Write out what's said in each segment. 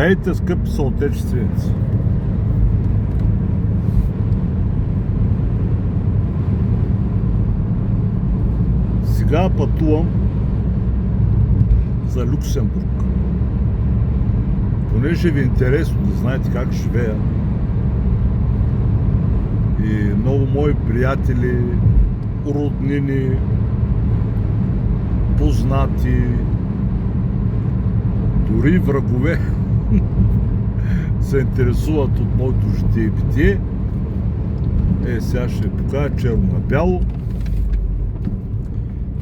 Здравейте, скъпи съотечественици! Сега пътувам за Люксембург. Понеже ви е интересно да знаете как живея и много мои приятели, роднини, познати, дори врагове се интересуват от моето житие и битие. Сега ще ви покажа черно на бяло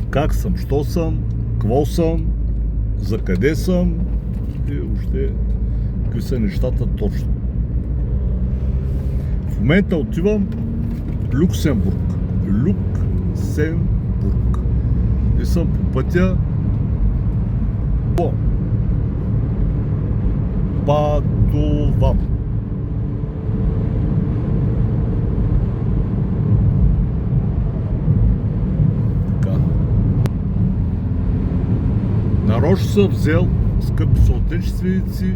как съм, що съм, какво съм, за къде съм и въобще какви са нещата точно. В момента отивам Люксембург. Люксембург. И съм по пътя пътувам. Така. Нарочно съм взел, скъпи съотечественици,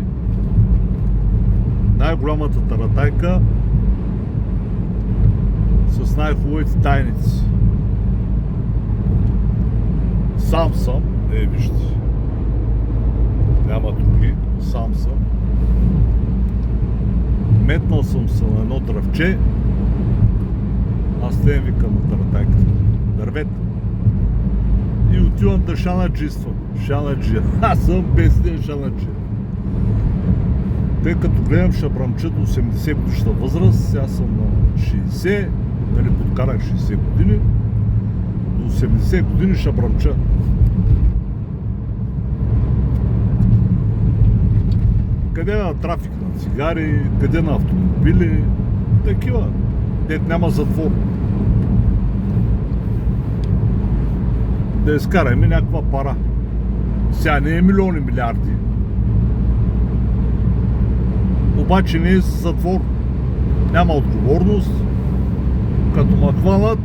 най-голямата таратайка с най-хубавите тайници. Сам съм, вижте, няма други, сам съм. Метнал съм се на едно дръвче, аз те викам на таратайката, дървета. И отивам да шанаджиствам. Шанаджия. Аз съм бесния шанаджия. Тъй като гледам шабрамчета 80 годишна възраст, сега съм на 60, нали подкарах 60 години, до 80 години шабрамча. Къде на трафик на цигари, къде на автомобили, такива. Дет няма затвор. Да изкараме някаква пара. Сега не е милиони, милиарди. Обаче не е затвор. Няма отговорност. Като ме хванат,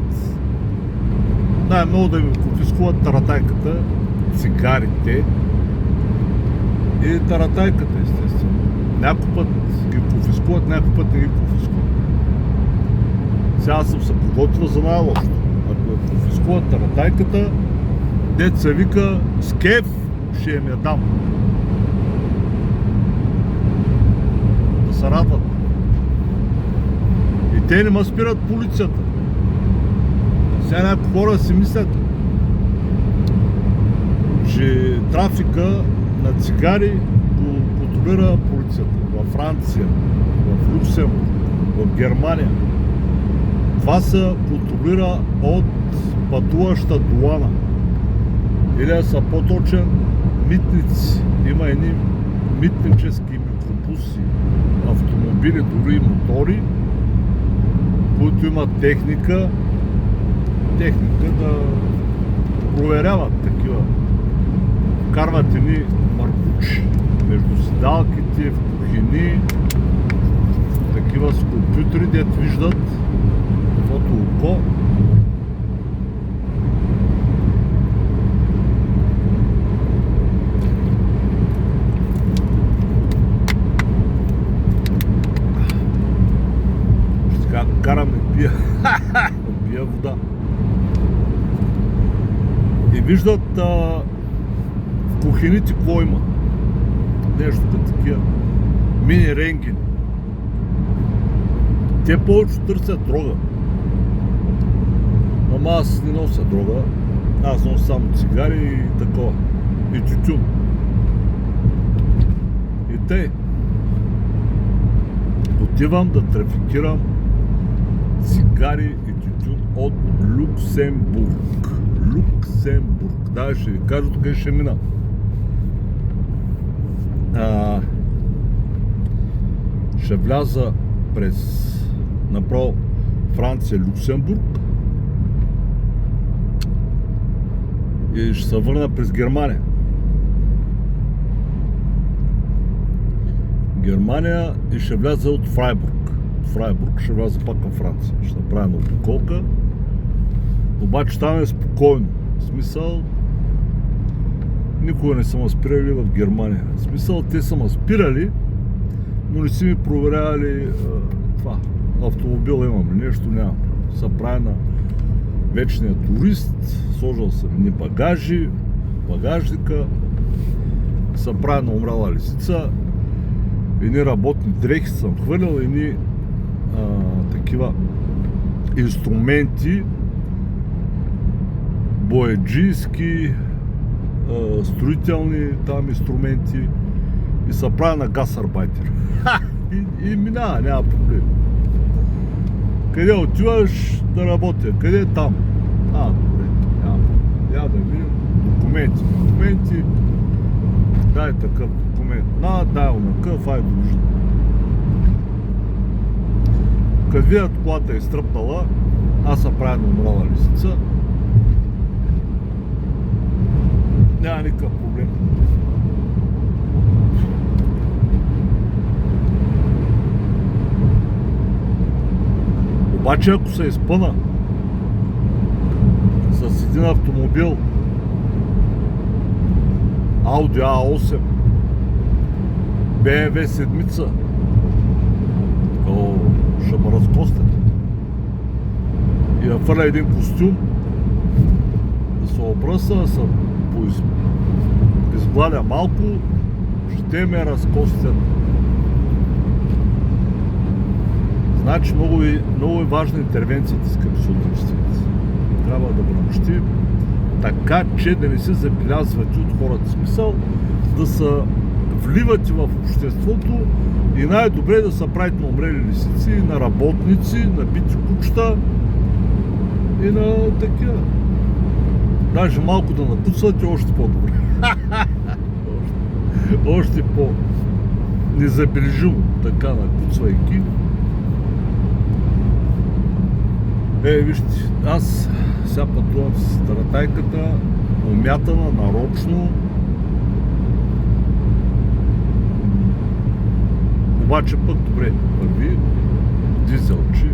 най-много да ми конфискуват таратайката, цигарите и таратайката, естествено. Някой път ги конфискуват, някой път не ги конфискуват. Сега съм се подготвил за най-лошото. Ако я конфискуват таратайката, деца вика, с кеф ще им я дам. Да се радват. И те не ме спират полицията. Сега някои хора си мислят, че трафика на цигари го контролира полицията. Във Франция, в Люксембург, в Германия. Това се контролира от пътуваща долана. Или да са по-точен митници. Има едни митнически микробуси, автомобили, дори и мотори, които имат техника да проверяват такива. Вкарват едни маркучи между седалките, в кухини, такива с компютри, дето виждат каквото око. Карам да пия вода. И виждат в кухините какво има. Нещо като такива мини рентгени. Те повече търсят дрога. Ама аз не нося дрога. Аз нося само цигари и такова. И тютюн. И тъй. Отивам да трафикирам цигари и тютюн от Люксембург. Люксембург. Да, ще ви кажа къде ще мина. Ще вляза през направо Франция, Люксембург и ще се върна през Германия. Германия и ще вляза от Фрайбург. Фрайбург ще вляза пак към Франция. Ще направя на обиколка. Обаче там е спокойно. В смисъл, никога не са ме спирали в Германия. В смисъл, те са ме спирали, но не си ми проверявали това. Автомобил имам ли, нещо нямам. Са прави на вечния турист, сложил съм ни багажи, багажника, са прави на умряла лисица, едни работни дрехи съм хвърлял, едни такива инструменти, бояджийски, строителни там инструменти и са прави на гасарбайтер. И минава, няма проблем. Къде отиваш да работя? Къде е там? Добре, няма. Я да видим. Документи. Дай такъв документ. Дай онакъв, ай довижда. Като видят колата е стръпнала, аз съм правя на умрала лисица. Няма никакъв проблем. Обаче ако се изпъна с един автомобил Audi A8, BMW 7, ще ме разкостят. И да фърля един костюм, да се обръса, да се изгладя малко, ще ме разкостят. Значи много е важна интервенцията, скъпи съотечественици. Трябва да бръмщи, така че да не се забелязвате от хората. Смисъл да се вливате в обществото и най-добре да се правите на умрели лисици, на работници, на бити кучета и на такива. Даже малко да напуцвате, още по-добре. Още по-незабележимо така напуцвайки. Вижте, аз сега пътувам с таратайката, умятана нарочно. Обаче пък добре върви, дизелчи,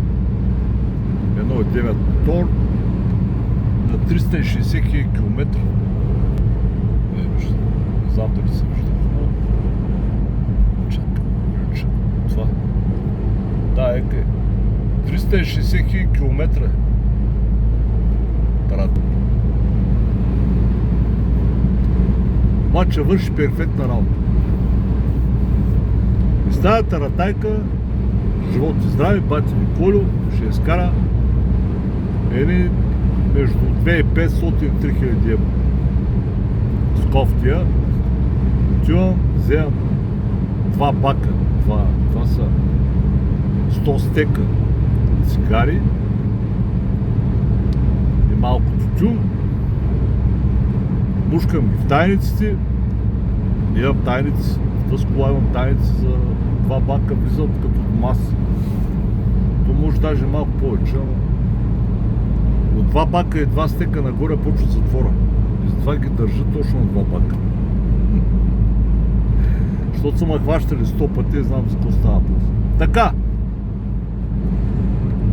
1.9 мотор на 360 000 км. Вижте, не знам дали се вижда. Чакай, това. Да, 360 000 км. Тарата. Обаче върши перфектна работа. И с тази таратайка, живот и здраве, бати Николю ще изкара между 2500 и 3000 евро. С кофтия отивам, вземам 2 бака, това са 100 стека цигари и малко тютюн, мушкам ги в тайниците, имам тайници, в тази кола имам тайници за 2 бака, влизат като маса. То може даже малко повече, но от 2 бака и 2 стека нагоре почва затвора. И затова ги държа точно на 2 бака. Защото са ме хващали 100 пъти и знам за какво става просто. Така!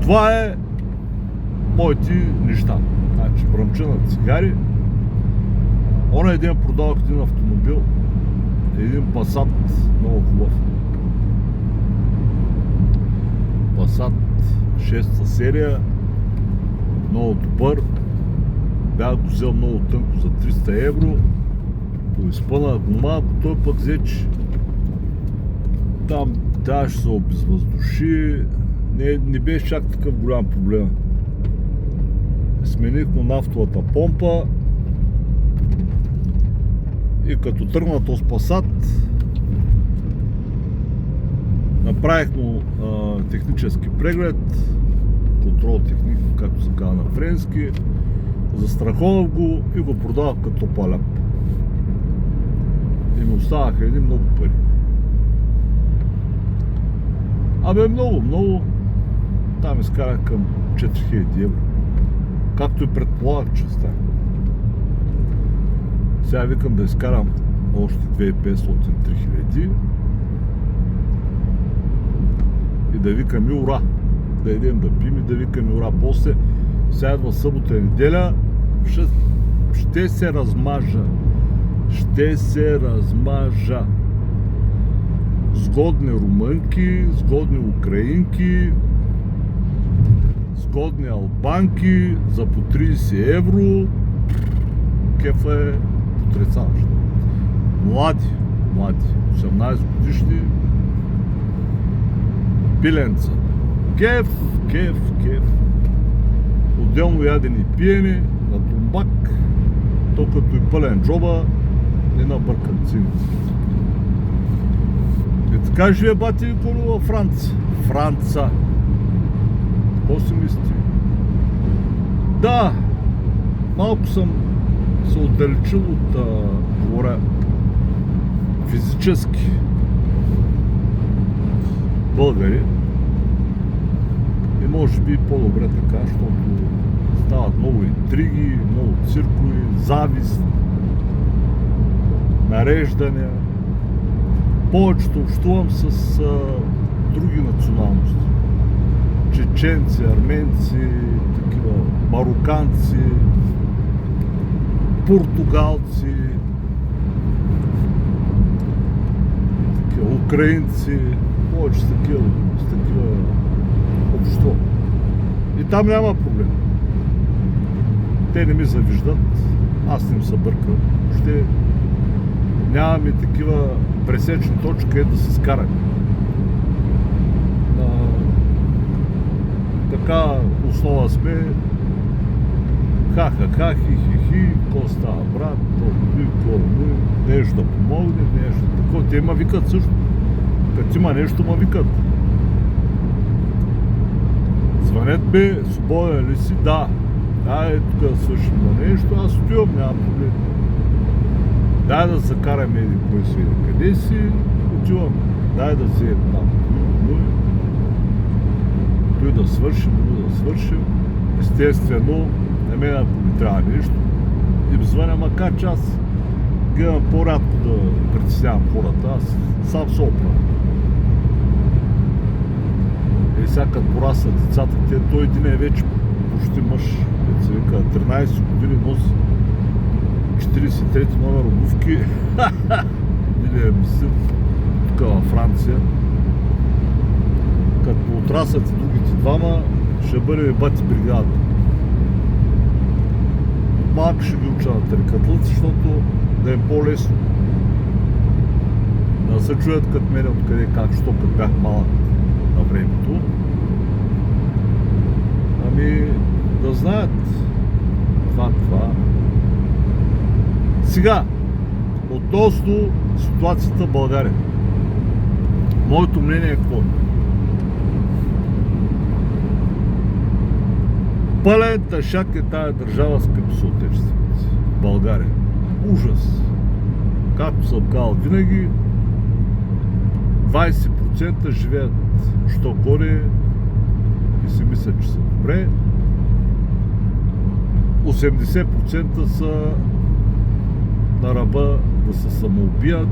Това е моите неща. Значи, бръмча на цигари. Оня един продавах един автомобил, един Passat, много хубав. Passat 6-та серия, много добър. Бях го взел много тънко за 300 евро. Поизпънах го малко, той пък взе, че там тя ще се обезвъздуши. Не беше чак такъв голям проблем. Смених му нафтовата помпа и като тръгна този Passat, направих му технически преглед, контрол техник, както се казва на френски, застраховах го и го продавах като паляп. И ми оставаха едни много пари. Абе много. Там изкарах към 4000 евро. Както и предполагах, че стане. Сега викам да изкарам още 2500-3000 и да викам и ура. Да идем да пим и да викам и ура. После сега идва събота и неделя, ще се размажа. сгодни румънки, сгодни украинки, сгодни албанки за по 30 евро. Кефа е потресаващ. Млади, 18 годишни пиленца. Кеф. Отделно ядени и пиени на тумбак, то като и пълен джоба, не набъркан циници. И така живе бати Николо във Франца. Какво си мисли? Да, малко съм се отдалечил от говоря физически българи. И може би по-добре така, защото стават много интриги, много циркови, завист, нареждания. Повечето общувам с други националности. Чеченци, арменци, такива мароканци, португалци, такива украинци, повече с такива общество. И там няма проблем. Те не ми завиждат, аз не им се бъркам. Въобще нямаме такива пресечни точки, където да се скараме. Така основа сме ха-ха-ха, хи-хи-хи, какво става брат, нещо да помогне, нещо такова. Те ма викат също. Като има нещо, ма викат. Звънят ме, свободен ли си? Да. Дай тук да свършим на нещо, аз стоям, няма проблем. Дай да закараме един кой си, къде си, отивам. Дай да вземем там. Той да свършим. Естествено, на мен ако ми трябва нещо, им звъня, макар че аз гледам по-рядко да притеснявам хората, аз сам се оправя. И сега като пораснат децата, той един е вече почти мъж, като се вика, 13 години носи 43 номер обувки. Или е мислим, тук във Франция. Като отрасят и другите двама, ще бъде бати бригадата. Малко ще ги уча на тарикатлъци, защото да е по-лесно. Да се чуят като мене откъде как, що като бях малък на времето. Ами да знаят това. Сега, относно ситуацията в България. Моето мнение е какво? Пълен тъшак е тая държава, скъпи съотечественици. България. Ужас. Както съм казал винаги, 20% живеят що горе и си мислят, че са добре. 80% са на ръба да се самоубият,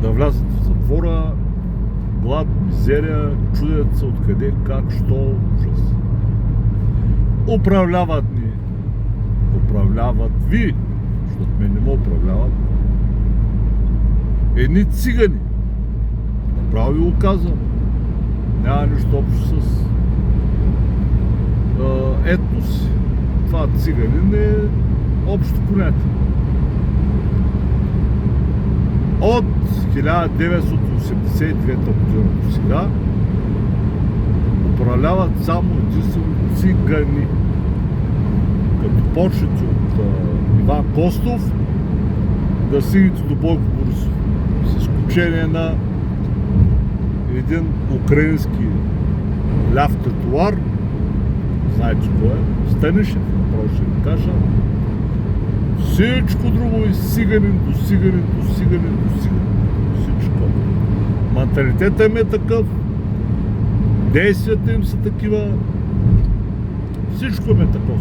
да влязат в затвора, глад, мизерия, чудят се откъде, как, що, ужас. Управляват ни, управляват ви, защото мен не ме управляват, едни цигани. Направо ви го казвам. Няма нищо общо с етноси. Това циганин е общо понятие. От 1989 година до сега управляват само единствено цигани. Като почнете от Иван Костов да стигнете до Бойко Борисов. С изключение на един украински ляв татуар, знаете кой е, Станишев, направо ще ви кажа. Всичко друго е сиганин до сиганин. Всичко. Менталитетът им е такъв, действията им са такива, всичко им е такова.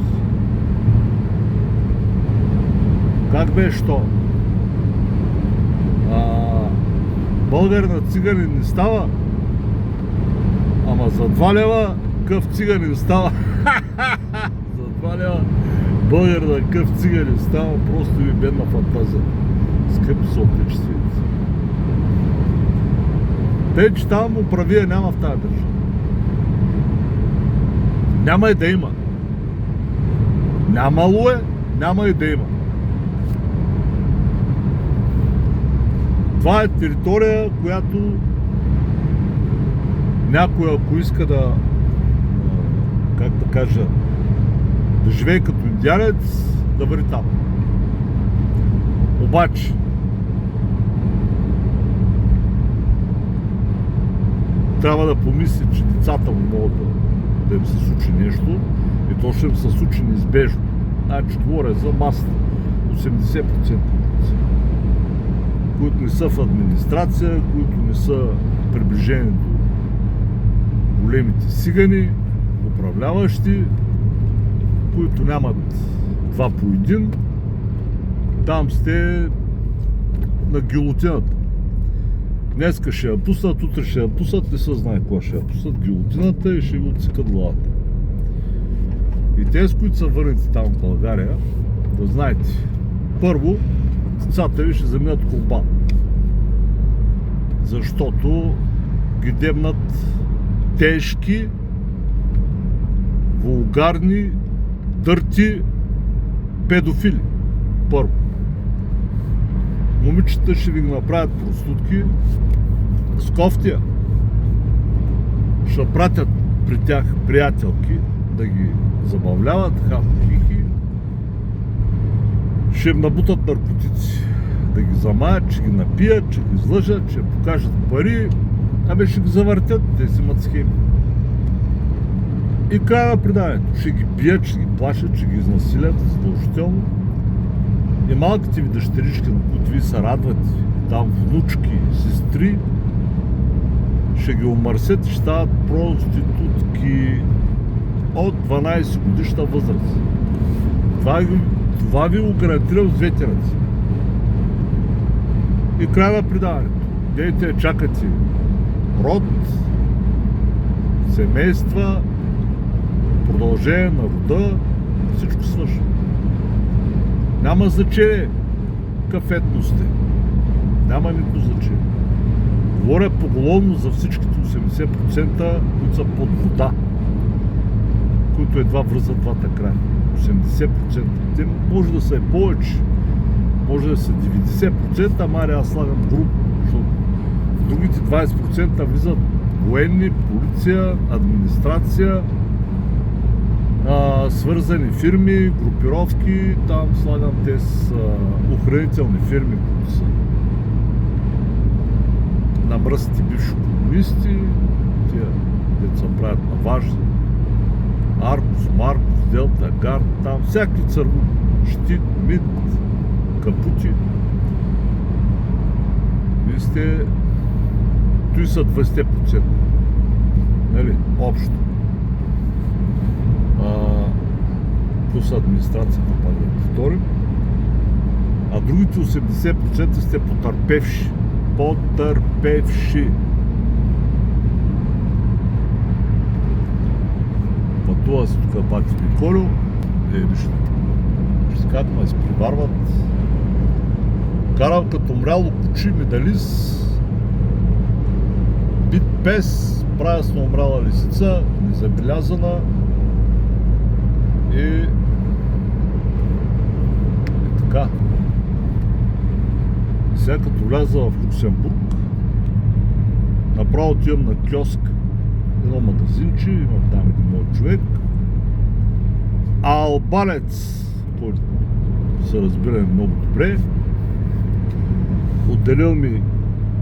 Как беше то? Българин на циганин не става, ама за 2 лева къв циганин става. За 2 лева българин на къв циганин става, просто ви бедна фантазия. Скъпи съотечественици. Тъй, че там управия няма в тази държава. Няма и да има. Нямало е, няма и да има. Това е територия, която някой, ако иска да, как да кажа, да живее като индианец, да върви там. Обаче, трябва да помисли, че децата му могат да им се случи нещо и то ще им се случи неизбежно. Значи, говоря за масата. 80%, които не са в администрация, които не са приближени до големите сигани, управляващи, които нямат два по един, там сте на гилотината. Днеска ще я пуснат, утре ще я пуснат, не се знае кога ще я пуснат, гилотината и ще го отсекат главата. И тези, които са върнати там в България, да знаете, първо, децата ви ще заминат колба. Защото ги дебнат тежки, вулгарни, дърти педофили. Първо. Момичета ще ви направят проститутки с кофтия. Ще пратят при тях приятелки да ги забавляват, хихи. Ще им набутат наркотици, да ги замаят, че ги напият, че ги излъжат, че покажат пари, ще ги завъртят, те си имат схеми. И края на преданието. Ще ги бият, ще ги плашат, ще ги изнасилят задължително. И малките ви дъщерички, на които ви се радват, там внучки, сестри, ще ги омърсят и ще стават проститутки от 12 годишна възраст. Това ви го гарантирам с двете ръце. И края на предаването. Дейте, чакате род, семейства, продължение на рода, всичко свършва. Няма значение какъв етнос сте. Няма никакво значение. Говоря поголовно за всичките 80%, които са под вода, които едва връзват двата края. 80%. Те може да са и повече. Може да са 90%, ама аз слагам грубо, защото в другите 20% влизат военни, полиция, администрация, свързани фирми, групировки, там слагам тези охранителни фирми, които са намръсти бивши комунисти, тия деца правят на важни, Аркус, Маркус, Делта, Гард, там всякакви църву, Щит, Мит, Капути. Вие сте, той са 20%, нали, общо. Плюс администрацията, пак да повторим. А другите 80% сте потърпевши. Потърпевши. Пътува се тук бати Николю. Вижте. Ще се казват, ма изпреварват. Карал като мряло кучи, медалист. Бит пес, правя с умряла лисица, незабелязана. И така. Сега като вляза в Люксембург, направо отивам на киоск, едно магазинче, имам там един мой човек, албанец, който се разбира много добре, отделил ми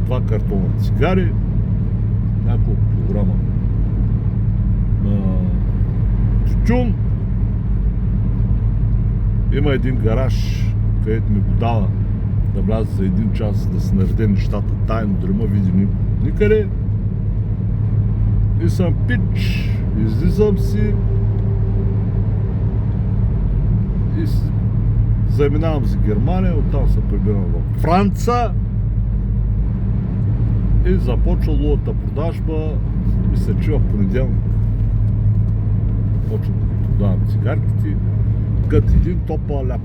2 картона цигари, няколко килограма тютюн. Има един гараж, където ми го дава да вляза за 1 час, да се нареде нещата тайно, да ма види никъде. И съм пич, излизам си и заминавам за Германия, оттам се прибирам в Франция и започва лудата продажба, мисля, че в понеделник. Почвам да ги продавам цигарките, като един топъл ляп.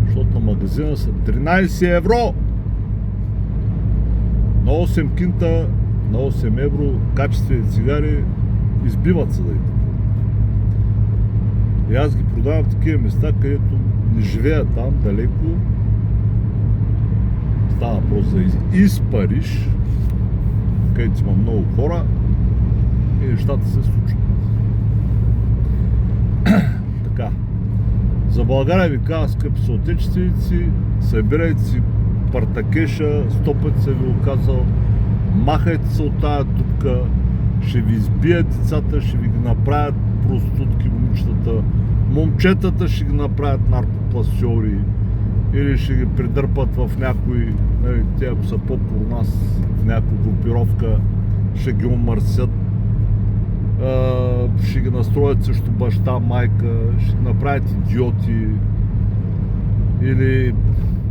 Защото на магазина са 13 евро. на 8 кинта, на 8 евро качествени цигари избиват се да ги купуват. И аз ги продавам в такива места, където не живея там, далеко. Става въпрос за из Париж, където има много хора и нещата се случват. Така. За България ви казва, скъпи съотечественици, събирайте си партакеша, 100 пъти се ви оказал, махайте се от тая дупка, ще ви избият децата, ще ви ги направят проститутки момичетата, момчетата ще ги направят наркопласьори или ще ги придърпат в някой, нали, те ако са по-по нас, в някаква групировка, ще ги омърсят, ще ги настроят също баща, майка, ще ги направят идиоти или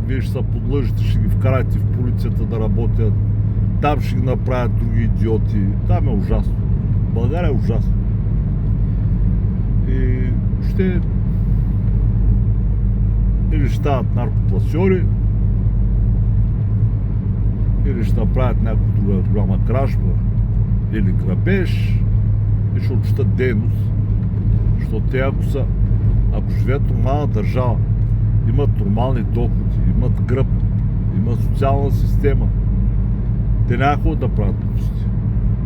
вие ще се подлъжите, ще ги вкарате в полицията да работят, там ще ги направят други идиоти, там е ужасно. България е ужасно. И ще или ще стават наркопласьори, или ще направят някаква друга голяма кражба, или грабеж, и ще отчитат дейност. Защото те ако живеят в нормална държава, имат нормални доходи, имат гръб, имат социална система, те няма да правят глупости.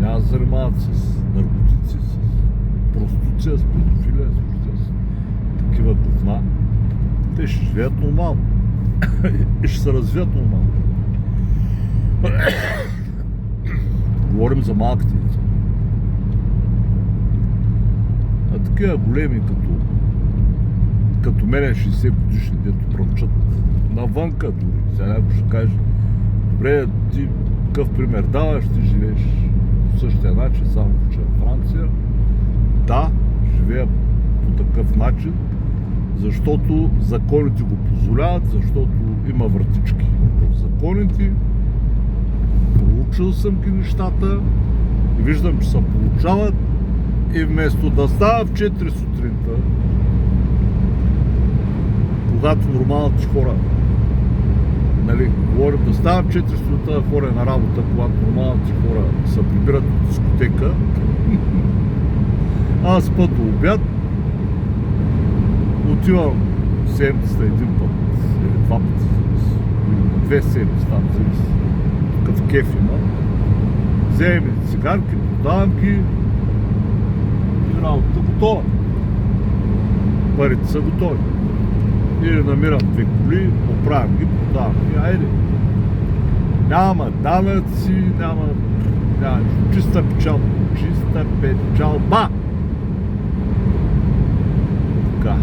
Няма да занимават с наркотици, с проституция, с педофилия, с такива говна. Те ще живеят нормално и ще се развият нормално. Говорим за малките деца. А такива големи, като мене 60 годишни, дето пръвчат навънка дори. Сега някой ще каже, добре, ти какъв пример даваш, ти живееш по същия начин, само че в Франция. Да, живея по такъв начин, защото законите го позволяват, защото има вратички в законите. Получил съм ги нещата и виждам, че се получават и вместо да става в 4 сутринта, когато нормалните хора, нали, говорим да става в 4 сутринта да ходя на работа, когато нормалните хора се прибират от дискотека, аз път до обяд отивам седмицата един път или два пъти, или 2 седмици там, зависи какъв кеф има. Вземем цигарки, продавам ги и работата готова. Парите са готови. Или намирам 2 коли, оправям ги, продавам ги, айде. Няма данъци, няма чиста печалба. Чиста печалба! Така.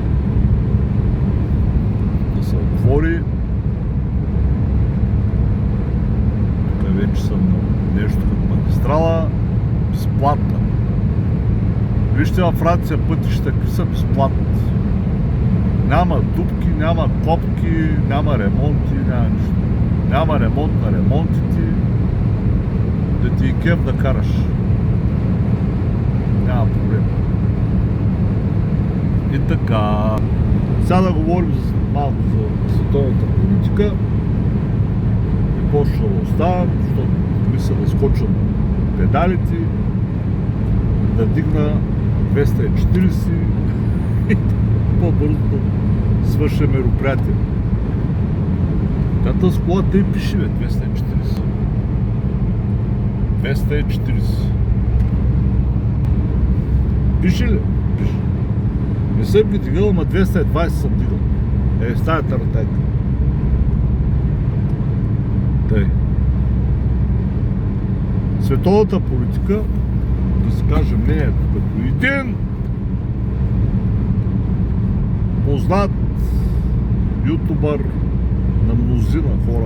Да се отвори. Тук вече съм на нещо като магистрала. Безплатна. Вижте във Франция пътища какви са безплатни. Няма дупки, няма копки, няма ремонти, няма нищо. Няма ремонт на ремонтите, да ти е кеф да караш. Няма проблем. И така, сега да говорим малко за световната политика. И почва да оставам, защото мисля да скоча педалите, да дигна 240 и по-бързо да свърша мероприятие. Тата с колата и пише, 240. 240. Пише ли? Пише. Не съм ги дигал, ама 220 съм дигал. Стая таратайка. Тъй. Световната политика, да си кажем мнението като един познат ютубър на мнозина хора.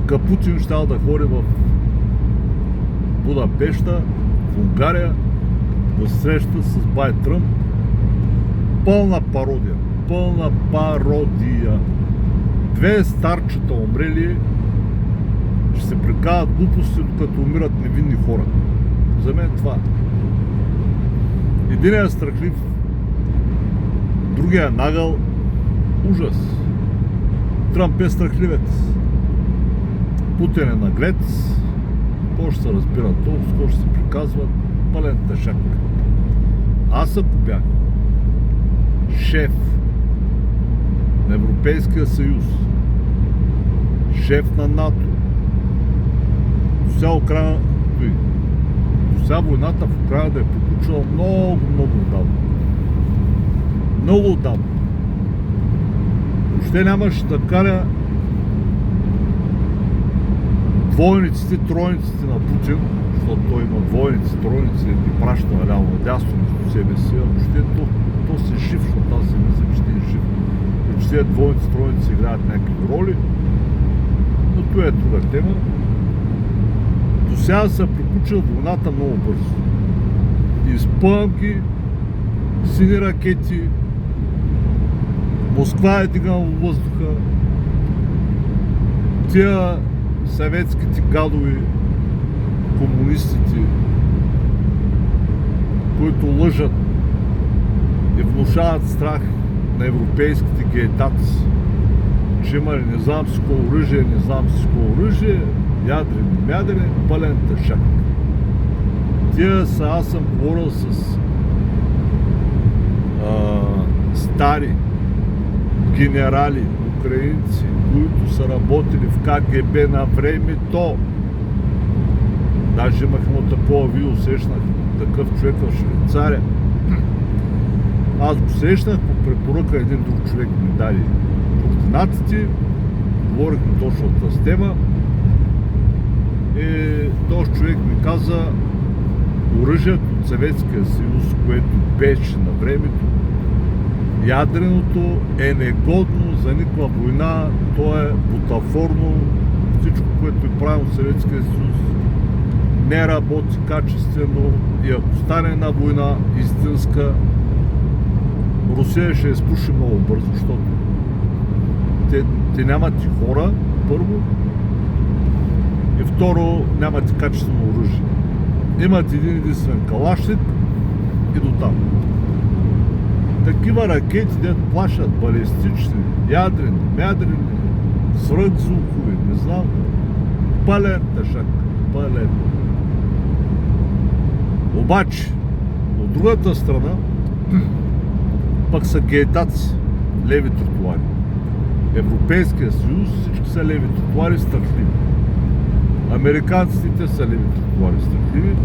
Капутин щял да ходи в Будапеща, в Унгария, да се среща с бай Тръмп. Пълна пародия. Пълна пародия. 2 старчета умрели, ще се прекават глупости, докато умират невинни хора. За мен това. Единият е страхлив, другия е нагъл. Ужас. Тръмп е страхливец. Путин е наглец. Кой ще се разбира толкова, кой ще се приказва, пълен тъшак. Аз ако бях шеф на Европейския съюз, шеф на НАТО, до сега Украина, до сега войната в Украина да е приключила много отдавна. Много отдавна. Въобще нямаше да кара двойниците, тройниците на Путин, защото той има двойници, тройници, да ги праща наляво надясно между себе си, а въобще то си е жив, защото аз си мисля, че ще е жив. И че тези двойници, тройници играят някакви роли, но това е друга тема. До сега се приключила войната много бързо. Изпъвам ги, сини ракети, Москва е дигнала във въздуха, тия съветските гадови, комунистите, които лъжат и внушават страх на европейските гейтаци, че имали не знам си какво оръжие, ядрени, пълен тъшак. Аз съм говорил с стари генерали, украинци, които са работили в КГБ на времето. Даже имахме такова видео, срещнах такъв човек в Швейцария. Аз го срещнах по препоръка, един друг човек ми даде координатите, говорихме точно от тази тема и този човек ми каза, оръжието от Съветския съюз, което беше на времето, ядреното е негодно за никаква война, то е бутафорно, всичко, което е правилно в Съветския съюз, не работи качествено и ако стане една война истинска, Русия ще изпуши много бързо, защото те нямат и хора, първо, и второ, нямат и качествено оръжие. Имат един единствен калашник и до там. Такива ракети, дето плашат, балистични, ядрени, свръхзвукови, не знам, пълен тъшак, пълен. Обаче, от другата страна, пък са гейтаци, леви тротуари. Европейския съюз, всички са леви тротуари, страхливи. Американците са леви тротуари, страхливи.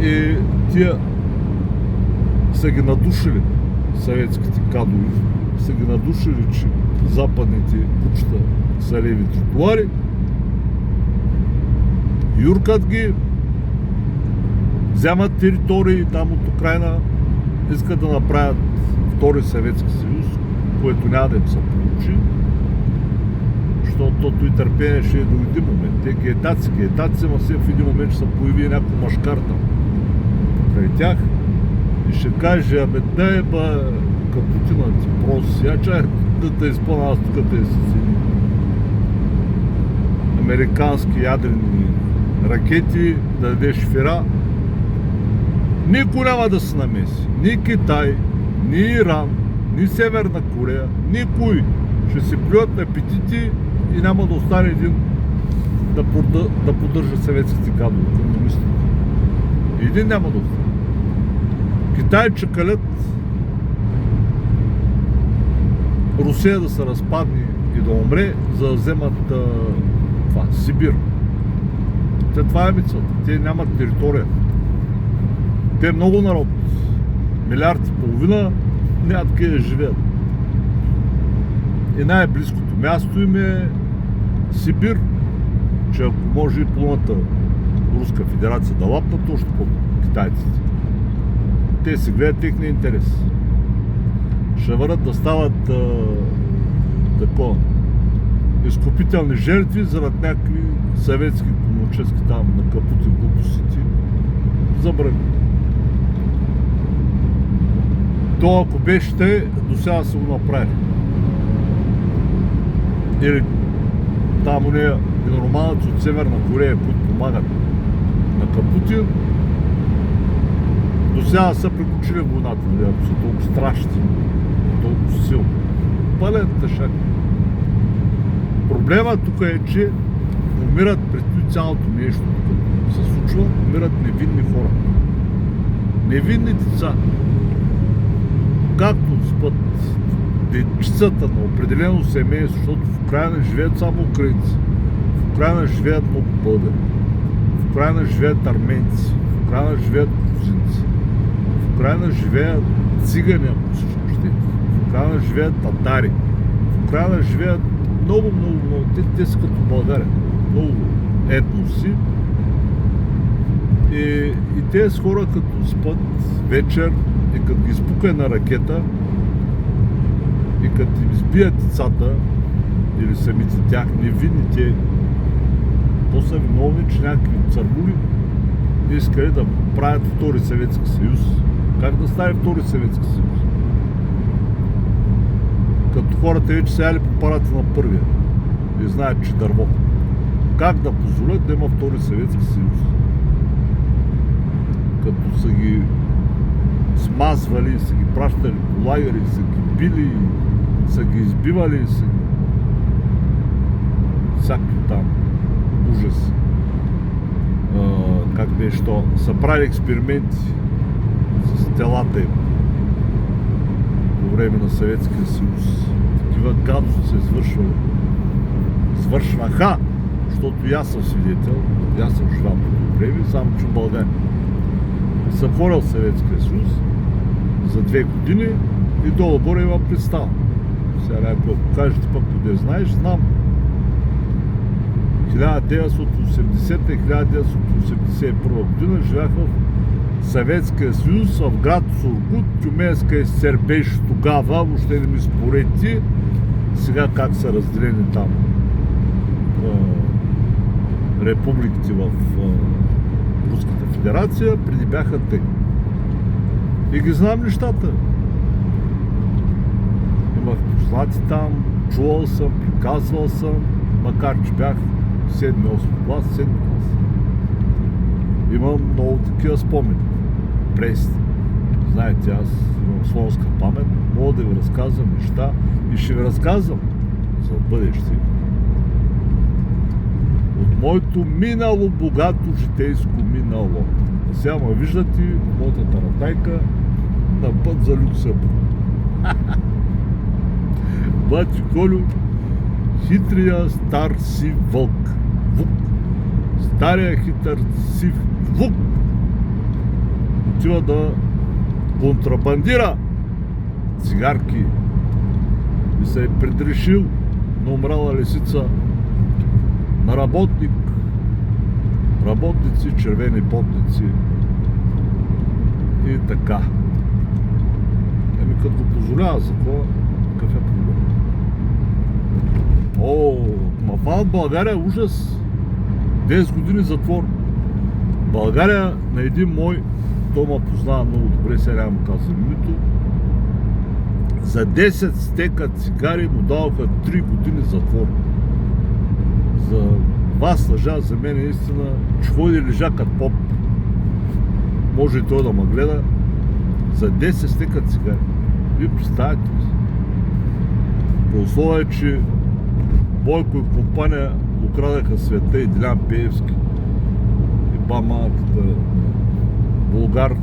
И тия са ги надушили, съветските кадрови, са ги надушили, че западните кучета са леви тротуари. Юркат ги, вземат територии там от Украина, искат да направят втори Съветски съюз, което няма да им се получи, защото и търпение ще е до един момент. Те гейтаци, ма се в един момент ще се появи някой машкар там край тях и ще каже, абе дай капутина ти проси, я чай да те изпълна аз тук да си цени американски ядрени ракети, да даде шофера. Никой няма да се намеси. Ни Китай, ни Иран, ни Северна Корея, никой. Ще се плюят на апетити и няма да остане един да поддържа съветските гадове, комунистите. Един няма да остане. Китай чакалят Русия да се разпадне и да умре, за да вземат Сибир. Това е мисълта. Те нямат територия. Те много народ, милиард и половина, нямат къде да живеят. И най-близкото място им е Сибир, че ако може и половината Руска федерация да лапнат, точно по китайците. Те си гледат техния интерес. Ще върнат да стават изкупителни жертви заради някакви съветски комунистически там на Капутин глупостите. Забрани. То ако беше те, до сега са го направили. Или там уния нормалните от Северна Корея, които помагат на Капутин, до сега са приключили войната, ако са толкова страшни, толкова силни. пълен тъшак. Проблема тук е, че умират пред цялото нещо, като се случва, умират невинни хора. Невинни деца. Както спът дечицата на определено семейство, защото в Украйна живеят само украинци. В Украйна живеят много българи. В Украйна живеят арменци. В Украйна живеят грузинци. В Украйна живеят цигани, ако се щете. В Украйна живеят татари. В Украйна живеят много. Те са като България. Много етноси. И тези хора като спът вечер и като ги изпука една ракета и като им избият децата или самите тях, невинните, то са виновни, че някакви цървули искали да правят Втори Съветски съюз. Как да стане Втори Съветски съюз? Като хората вече са яли по парата на първия и знаят, че дърво. Как да позволят да има Втори Съветски съюз? Като са ги смазвали, са ги пращали по лагери, са ги били, са ги избивали, са ги... всякакви там ужас. Как беше то? Са правили експерименти с телата им по време на Съветския съюз. Такива гадости се извършваха, защото и аз съм свидетел, и аз съм живял по това време, само че в България. Съм ходил в Съветския съюз за 2 години и долу-горе има представа. Сега, ако кажете пък къде знаеш, знам. 1980 и 1981 година живяха в Съветския съюз, в град Сургут, Тюменска ССР беше тогава, въобще не ми спорети. Сега как са разделени там републиките в Руската федерация, преди бяха те. И ги знам нещата. Имах познати там, чувал съм, приказвал съм, макар че бях 7-8 клас, 7 клас. Имам много такива спомени. Пресни. Знаете, аз имам слонска памет, мога да ви разказвам неща и ще ви разказвам за бъдеще. От моето минало, богато житейско минало. А сега ме виждате моята таратайка на път за Люксембург. Бати Колю, хитрия стар сив вълк. Вук. Стария хитър сив вук отива да контрабандира цигарки и се е предрешил на умрала лисица на работници, червени потници и така. Еми като го позволява закона, какъв е проблем? Мафа в България ужас. 10 години затвор. България на един мой, той ме познава много добре, сега му казвам името, за 10 стека цигари му даваха 3 години затвор. За вас лъжа, за мен е истина, че ходи лежа като поп. Може и той да ме гледа. За 10 стека цигари. Вие представете ли? По условие, че Бойко и компания украдаха света и Делян Пеевски и ба-малката Булгар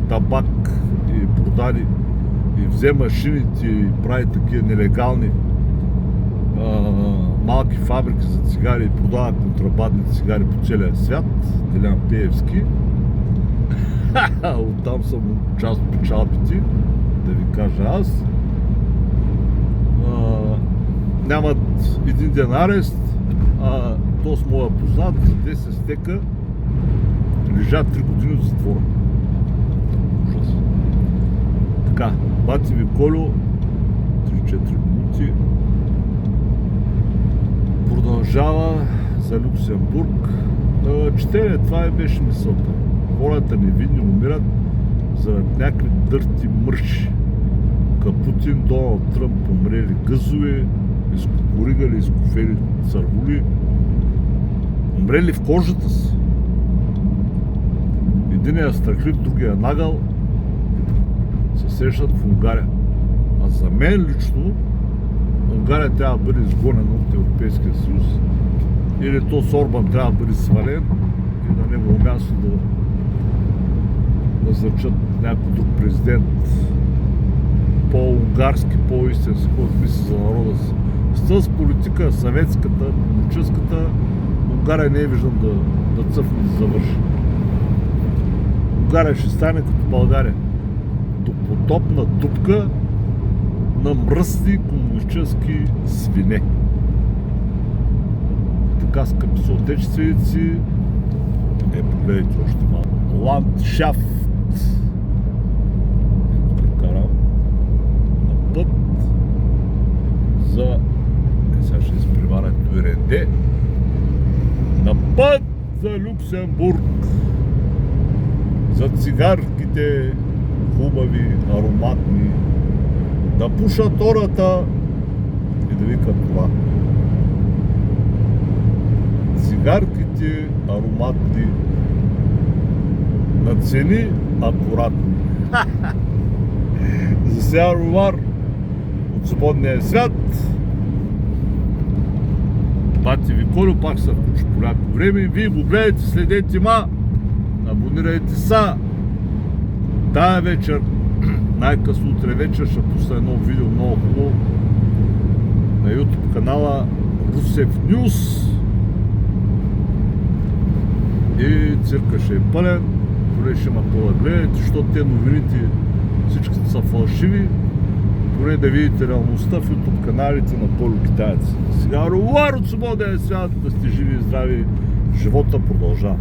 табак и продади и взе машините и прави такива нелегални малки фабрики за цигари и продава контрабандни цигари по целия свят, Делян Пеевски. Оттам съм част от печалбите, да ви кажа аз. Нямат един ден арест, а то с моя познат за 10 стека лежат 3 години от затвора. Ужас. Така, бати ви Колю, 3-4 минути. Продължава за Люксембург. Четене, това беше мисълта. Хората невинни умират заради някакви дърти мърши. Путин, Доналд Тръмп помрели гъзове, изкукуригали, изкуфели цървули, умрели в кожата си. Единият страхлив, другия нагъл, се срещат в Унгария. А за мен лично Унгария трябва да бъде изгонена от Европейския съюз, или то с Орбан трябва да бъде свален и на негово място да назначат някой друг президент по-унгарски, по-истински, който мисли за народа си. С тази политика, съветската, комунистическата, Унгария не е виждам да цъфне, да завърши. Унгария ще стане като България. Допотопна дупка на мръсни комунистически свине. Така, скъпи съотечественици, погледайте още малко. Ландшафт. Тук карам на път за... сега ще изпреваря Тюренде. На път за Люксембург. За цигарките хубави, ароматни. Да пушат хората и да викат това. Цигарките ароматни, на цени акуратни. За сега ромар от свободния свят. Бати ви Колю пак се включи по някакво време. Вие го гледайте, следете абонирайте са. Тая вечер, най-късно утре вечер, ще пусна едно видео много хубаво на YouTube канала Русев Нюс. И цирка ще е пълен, поне ще има това да гледате, защото те новините всичките са фалшиви, поне да видите реалността в YouTube каналите на Колю Китаец. Сега Ровар от свободен свят, да сте живи и здрави, живота продължава.